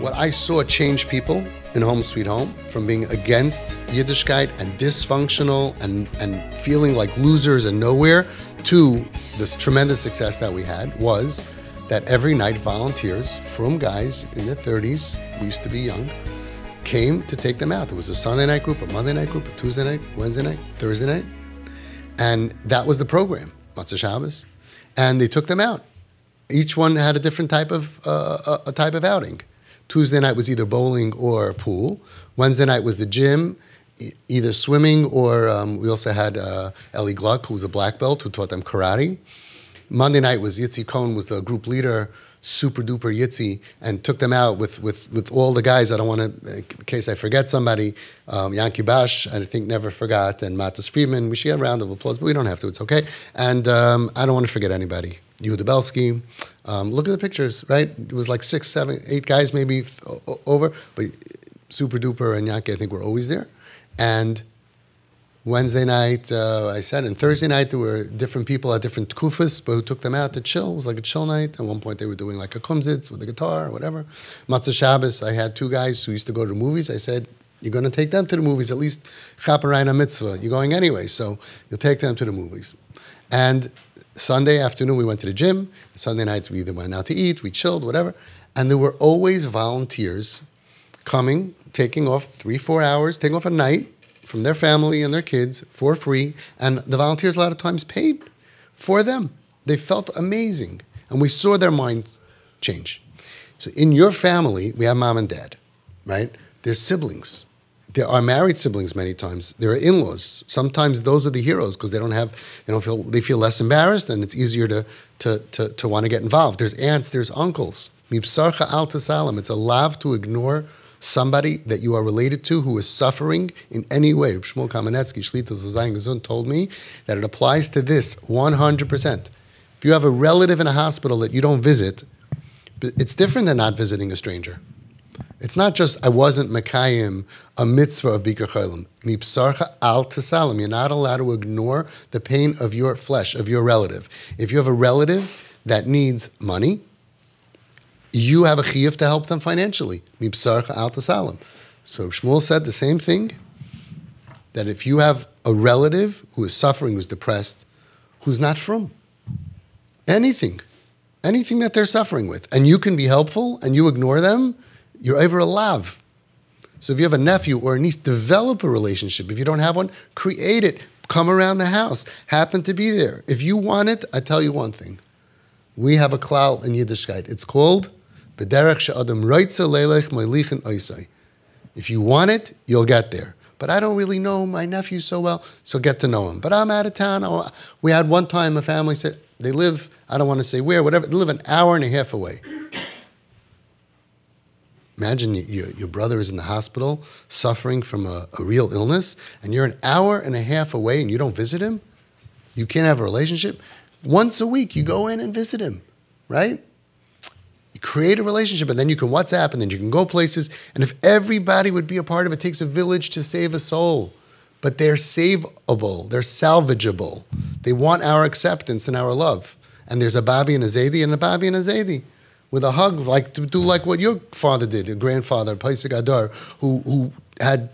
What I saw change people in Home Sweet Home from being against Yiddishkeit and dysfunctional and feeling like losers and nowhere to this tremendous success that we had was that every night volunteers from guys in their 30s, we used to be young, came to take them out. There was a Sunday night group, a Monday night group, a Tuesday night, Wednesday night, Thursday night. And that was the program, Matzah Shabbos. And they took them out. Each one had a different type of outing. Tuesday night was either bowling or pool. Wednesday night was the gym, either swimming or we also had Ellie Gluck, who was a black belt, who taught them karate. Monday night was Yitzi Cohn, was the group leader, super duper Yitzi, and took them out with all the guys. I don't want to, in case I forget somebody, Yankee Bash, I think never forgot, and Matis Friedman. We should get a round of applause, but we don't have to, it's okay. And I don't want to forget anybody. Yehuda Belsky. Look at the pictures, right? It was like 6, 7, 8 guys maybe over, but Super Duper and Yankee, I think, were always there. And Wednesday night, I said, and Thursday night, there were different people at different kufas, but who took them out to chill. It was like a chill night. At one point, they were doing like a kumzitz with a guitar or whatever. Matzah Shabbos, I had 2 guys who used to go to the movies. I said, you're going to take them to the movies, at least chaperayna mitzvah. You're going anyway, so you'll take them to the movies. And Sunday afternoon, we went to the gym. Sunday nights, we either went out to eat, we chilled, whatever. And there were always volunteers coming, taking off 3-4 hours, taking off a night from their family and their kids for free. And the volunteers a lot of times paid for them. They felt amazing. And we saw their mind change. So in your family, we have mom and dad, right? There's siblings. There are married siblings many times. There are in-laws. Sometimes those are the heroes because they feel less embarrassed and it's easier to want to get involved. There's aunts, there's uncles. Mipsarcha al tasalam. It's a lav to ignore somebody that you are related to who is suffering in any way. Shmuel Kamenetsky, Shlita Zayin Gazun, told me that it applies to this 100%. If you have a relative in a hospital that you don't visit, it's different than not visiting a stranger. It's not just, I wasn't Mekayim, a mitzvah of Bikur Cholim. Mipsarcha al tasalim. You're not allowed to ignore the pain of your flesh, of your relative. If you have a relative that needs money, you have a chiyuv to help them financially. Mipsarcha al tasalim. So Shmuel said the same thing, that if you have a relative who is suffering, who's depressed, who's not from anything that they're suffering with, and you can be helpful and you ignore them, you're over a lav. So if you have a nephew or a niece, develop a relationship. If you don't have one, create it. Come around the house. Happen to be there. If you want it, I tell you one thing. We have a klal in Yiddishkeit. It's called B'derech she'adam roitze leilech moilichen oisai. If you want it, you'll get there. But I don't really know my nephew so well, so get to know him. But I'm out of town. We had one time a family said, they live, I don't want to say where, whatever, they live an hour and a half away. Imagine your brother is in the hospital suffering from a real illness, and you're an hour and a half away and you don't visit him? You can't have a relationship? Once a week, you go in and visit him, right? You create a relationship, and then you can WhatsApp, and then you can go places. And if everybody would be a part of it, it takes a village to save a soul. But they're savable. They're salvageable. They want our acceptance and our love. And there's a Babi and a Zaidi and a Babi and a Zaidi. With a hug, like to do like what your father did, your grandfather, Paisik Adar, who had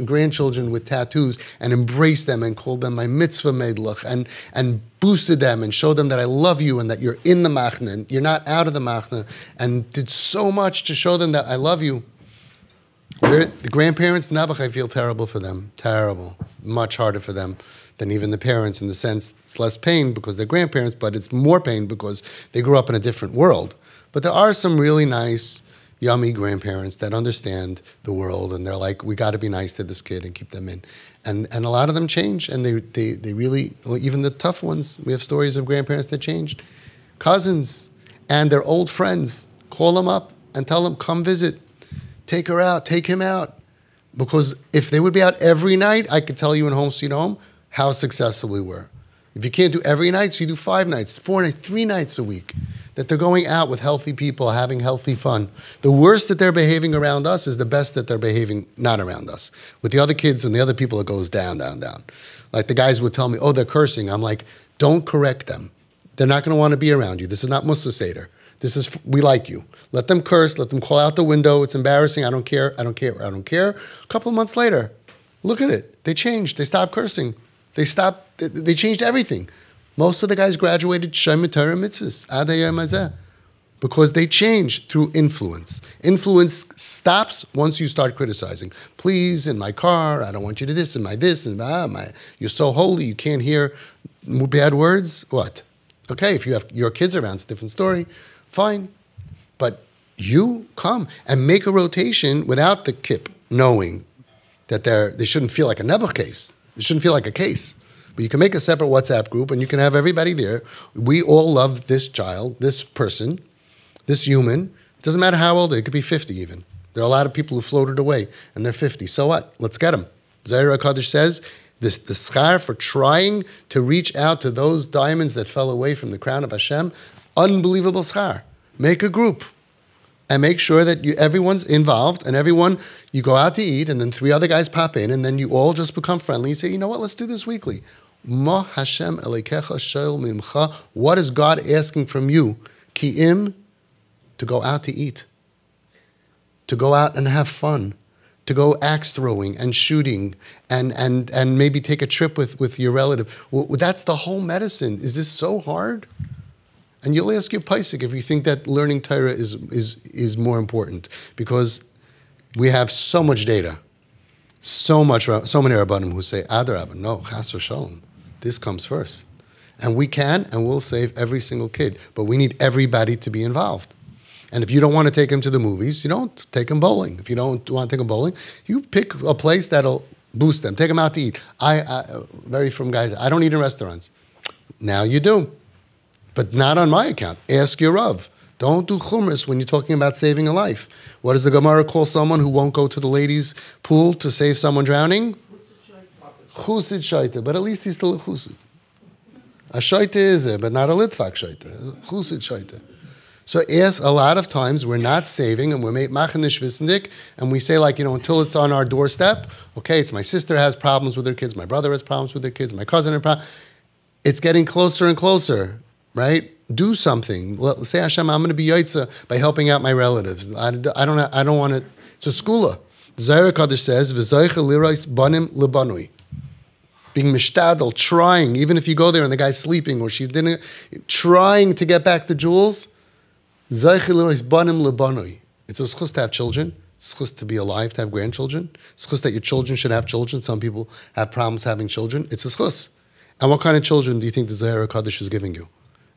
grandchildren with tattoos and embraced them and called them my mitzvah meidlach and boosted them and showed them that I love you and that you're in the machna and you're not out of the machna, and did so much to show them that I love you. The grandparents, Nabach, I feel terrible for them. Terrible. Much harder for them than even the parents, in the sense it's less pain because they're grandparents, but it's more pain because they grew up in a different world. But there are some really nice, yummy grandparents that understand the world, and they're like, we got to be nice to this kid and keep them in. And a lot of them change, and they really, even the tough ones, we have stories of grandparents that changed. Cousins and their old friends, call them up and tell them, come visit, take her out, take him out. Because if they would be out every night, I could tell you in Home Sweet Home how successful we were. If you can't do every night, so you do 5 nights, 4 nights, 3 nights a week. That they're going out with healthy people, having healthy fun. The worst that they're behaving around us is the best that they're behaving not around us. With the other kids and the other people, it goes down, down, down. Like the guys would tell me, oh, they're cursing. I'm like, don't correct them. they're not going to want to be around you. This is not Musa Seder. This is, we like you. Let them curse. Let them call out the window. It's embarrassing. I don't care. I don't care. I don't care. A couple of months later, look at it. They changed. They stopped cursing. They changed everything. Most of the guys graduated Shem Torah mitzvahs. Ad hayom hazeh. Because they change through influence. Influence stops once you start criticizing. Please, in my car, I don't want you to this, and my this, and you're so holy, you can't hear bad words. What? Okay, if you have your kids around, it's a different story. Fine. But you come and make a rotation without the kip knowing that they shouldn't feel like a Nebuch case. They shouldn't feel like a case. But you can make a separate WhatsApp group and you can have everybody there. We all love this child, this person, this human. It doesn't matter how old they are. It could be 50 even. There are a lot of people who floated away and they're 50. So what? Let's get them. Zohar HaKadosh says the schar for trying to reach out to those diamonds that fell away from the crown of Hashem, unbelievable schar. Make a group and make sure that everyone's involved and you go out to eat and then 3 other guys pop in and then you all just become friendly. You say, you know what, let's do this weekly. Ma Hashem Elokecha Shel Mimcha. What is God asking from you? Ki'im, to go out to eat, to go out and have fun, to go axe throwing and shooting and maybe take a trip with your relative. Well, that's the whole medicine. Is this so hard? And you'll ask your Paisik if you think that learning Torah is more important, because we have so much data, so many Rabbanim who say, Adarabba, no, Chas v'shalom, this comes first. And we can and will save every single kid, but we need everybody to be involved. And if you don't want to take them to the movies, you don't take them bowling. If you don't want to take them bowling, you pick a place that'll boost them. Take them out to eat. Very from guys, I don't eat in restaurants. Now you do. But not on my account. Ask your Rav. Don't do chumras when you're talking about saving a life. What does the Gemara call someone who won't go to the ladies' pool to save someone drowning? Chusid shaita. But at least he's still a chusid. A shaita is it, but not a litvak shaita. Chusid shaita. So a lot of times we're not saving and we're machanish vissendik and we say until it's on our doorstep, okay, it's my sister has problems with her kids, my brother has problems with their kids, my cousin has problems. It's getting closer and closer. Right? Do something. Say, Hashem, I'm going to be yaitza by helping out my relatives. I don't want to. It's a skula. Zohar HaKadosh says, "V'zoicha lirais banim lebanui." Being mishtadel, trying, even if you go there and the guy's sleeping or she's dinner, trying to get back the jewels. Zoicha lirais banim lebanui. It's a schus to have children. It's a schus to be alive, to have grandchildren. It's a schus that your children should have children. Some people have problems having children. It's a schus. And what kind of children do you think the Zohar HaKadosh is giving you?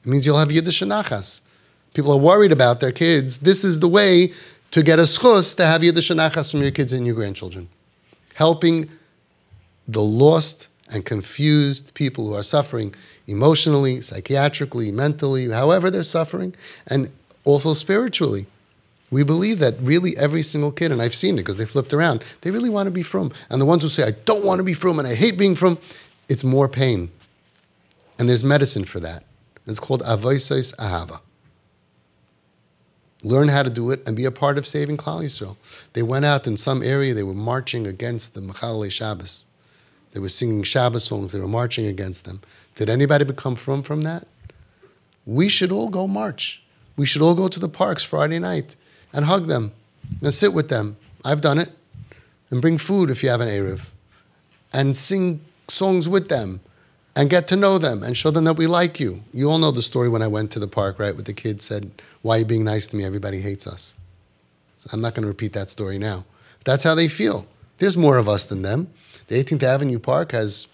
It means you'll have Yiddish and Nachas. People are worried about their kids. This is the way to get a schus to have Yiddish and Nachas from your kids and your grandchildren. Helping the lost and confused people who are suffering emotionally, psychiatrically, mentally, however they're suffering, and also spiritually. We believe that really every single kid, and I've seen it because they flipped around, they really want to be frum. And the ones who say, I don't want to be frum and I hate being frum, it's more pain. And there's medicine for that. It's called Avoisais Ahava. Learn how to do it and be a part of saving Klal Yisrael. They went out in some area, they were marching against the Mechalei Shabbos. They were singing Shabbos songs, they were marching against them. Did anybody become from that? We should all go march. We should all go to the parks Friday night and hug them and sit with them. I've done it. And bring food if you have an Erev. And sing songs with them. And get to know them and show them that we like you. You all know the story when I went to the park, right, with the kid said, why are you being nice to me? Everybody hates us. So I'm not going to repeat that story now. That's how they feel. There's more of us than them. The 18th Avenue Park has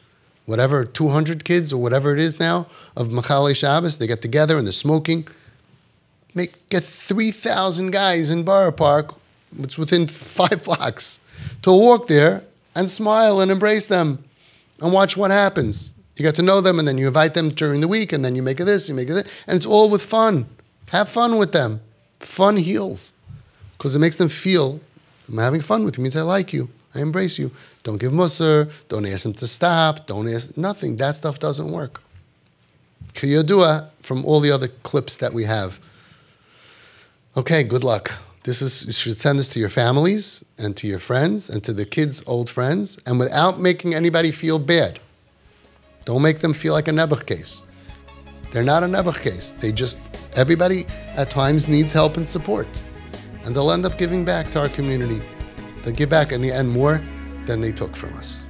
whatever, 200 kids or whatever it is now of Mechalei Shabbos. They get together and they're smoking. Get 3,000 guys in Borough Park, it's within 5 blocks, to walk there and smile and embrace them and watch what happens. You get to know them, and then you invite them during the week, and then you make it this, you make it that, and it's all with fun. Have fun with them. Fun heals. Because it makes them feel, I'm having fun with you. It means I like you. I embrace you. Don't give musar. Don't ask them to stop. Don't ask, nothing. That stuff doesn't work. Kiyodua, from all the other clips that we have. Okay, good luck. You should send this to your families, and to your friends, and to the kids' old friends, and without making anybody feel bad. Don't make them feel like a Nebuch case. They're not a nebuch case. Everybody at times needs help and support. And they'll end up giving back to our community. They'll give back in the end more than they took from us.